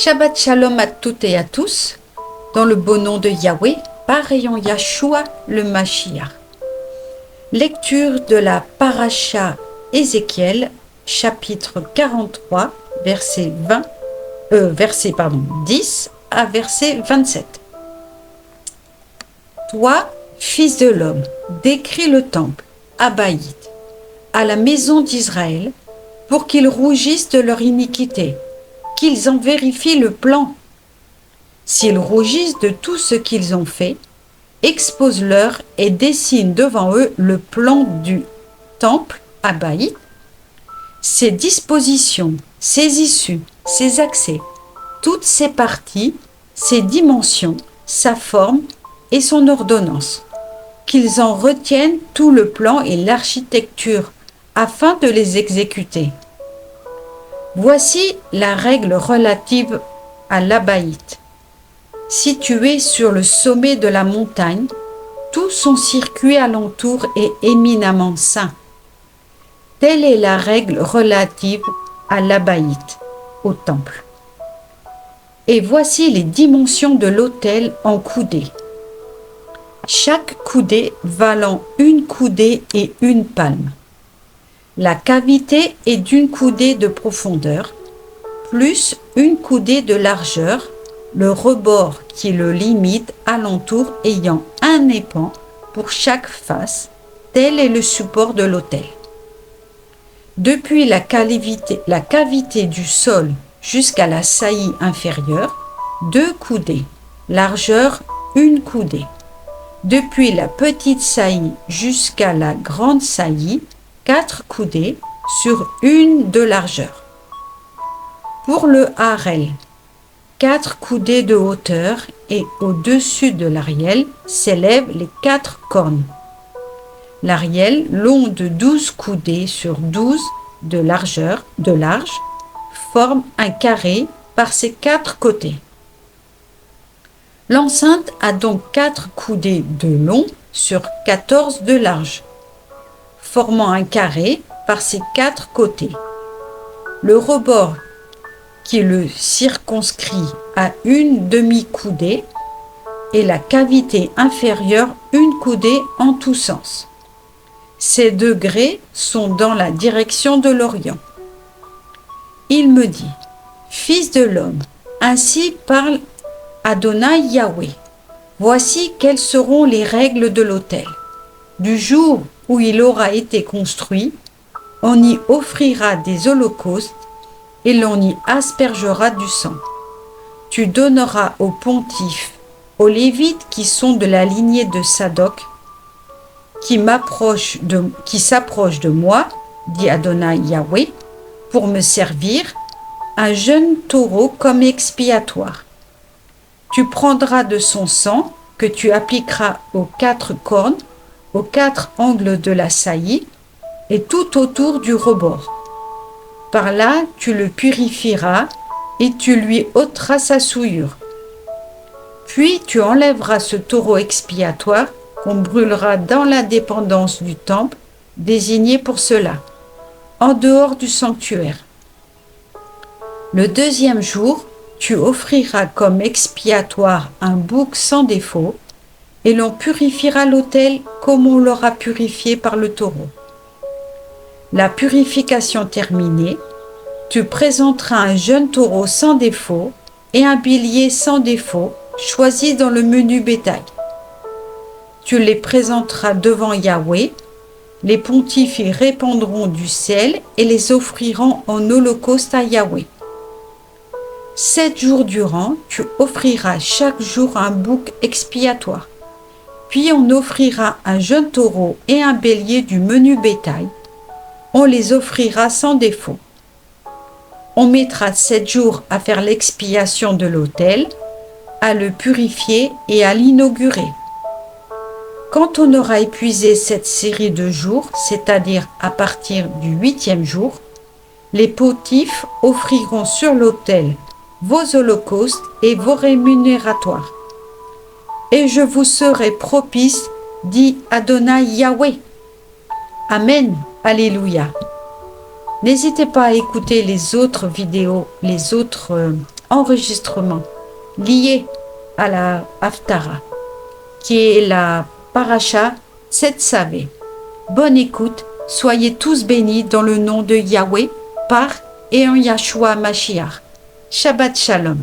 Shabbat Shalom à toutes et à tous, dans le beau nom de Yahweh, par ayant Yahshua le Mashiach. Lecture de la Paracha Ézéchiel, chapitre 43, verset 10 à verset 27. Toi, fils de l'homme, décris le temple, Abaït, à la maison d'Israël, pour qu'ils rougissent de leur iniquité, qu'ils en vérifient le plan. S'ils rougissent de tout ce qu'ils ont fait, expose-leur et dessine devant eux le plan du temple Abaït, ses dispositions, ses issues, ses accès, toutes ses parties, ses dimensions, sa forme et son ordonnance, qu'ils en retiennent tout le plan et l'architecture afin de les exécuter. Voici la règle relative à l'Abaït. Situé sur le sommet de la montagne, tout son circuit alentour est éminemment saint. Telle est la règle relative à l'Abaït, au temple. Et voici les dimensions de l'autel en coudées. Chaque coudée valant une coudée et une palme. La cavité est d'une coudée de profondeur, plus une coudée de largeur, le rebord qui le limite alentour ayant un épan pour chaque face, tel est le support de l'autel. Depuis la cavité du sol jusqu'à la saillie inférieure, 2 coudées, largeur une coudée. Depuis la petite saillie jusqu'à la grande saillie, 4 coudées sur une de largeur. Pour le harel, 4 coudées de hauteur et au-dessus de l'ariel s'élèvent les 4 cornes. L'ariel, long de 12 coudées sur 12 de large, forme un carré par ses 4 côtés. L'enceinte a donc 4 coudées de long sur 14 de large, formant un carré par ses 4 côtés. Le rebord qui le circonscrit à une demi-coudée et la cavité inférieure une coudée en tous sens. Ces degrés sont dans la direction de l'Orient. Il me dit, Fils de l'homme, ainsi parle Adonai Yahweh. Voici quelles seront les règles de l'autel. Du jour où il aura été construit, on y offrira des holocaustes et l'on y aspergera du sang. Tu donneras aux pontifes, aux lévites qui sont de la lignée de Sadoc, qui s'approchent de moi, dit Adonai Yahweh, pour me servir, un jeune taureau comme expiatoire. Tu prendras de son sang que tu appliqueras aux 4 cornes, aux 4 angles de la saillie et tout autour du rebord. Par là, tu le purifieras et tu lui ôteras sa souillure. Puis tu enlèveras ce taureau expiatoire qu'on brûlera dans la dépendance du temple, désigné pour cela, en dehors du sanctuaire. Le 2e jour, tu offriras comme expiatoire un bouc sans défaut, et l'on purifiera l'autel comme on l'aura purifié par le taureau. La purification terminée, tu présenteras un jeune taureau sans défaut et un bélier sans défaut, choisi dans le menu bétail. Tu les présenteras devant Yahweh, les pontifes y répandront du sel et les offriront en holocauste à Yahweh. 7 jours durant, tu offriras chaque jour un bouc expiatoire. Puis on offrira un jeune taureau et un bélier du menu bétail. On les offrira sans défaut. On mettra 7 jours à faire l'expiation de l'autel, à le purifier et à l'inaugurer. Quand on aura épuisé cette série de jours, c'est-à-dire à partir du 8e jour, les pontifes offriront sur l'autel vos holocaustes et vos rémunératoires. Et je vous serai propice, dit Adonai Yahweh. Amen. Alléluia. N'hésitez pas à écouter les autres vidéos, les autres enregistrement lié à la Haftara, qui est la Paracha Tsetsavé. Bonne écoute, soyez tous bénis dans le nom de Yahweh, par et en Yahshua Mashiach. Shabbat Shalom.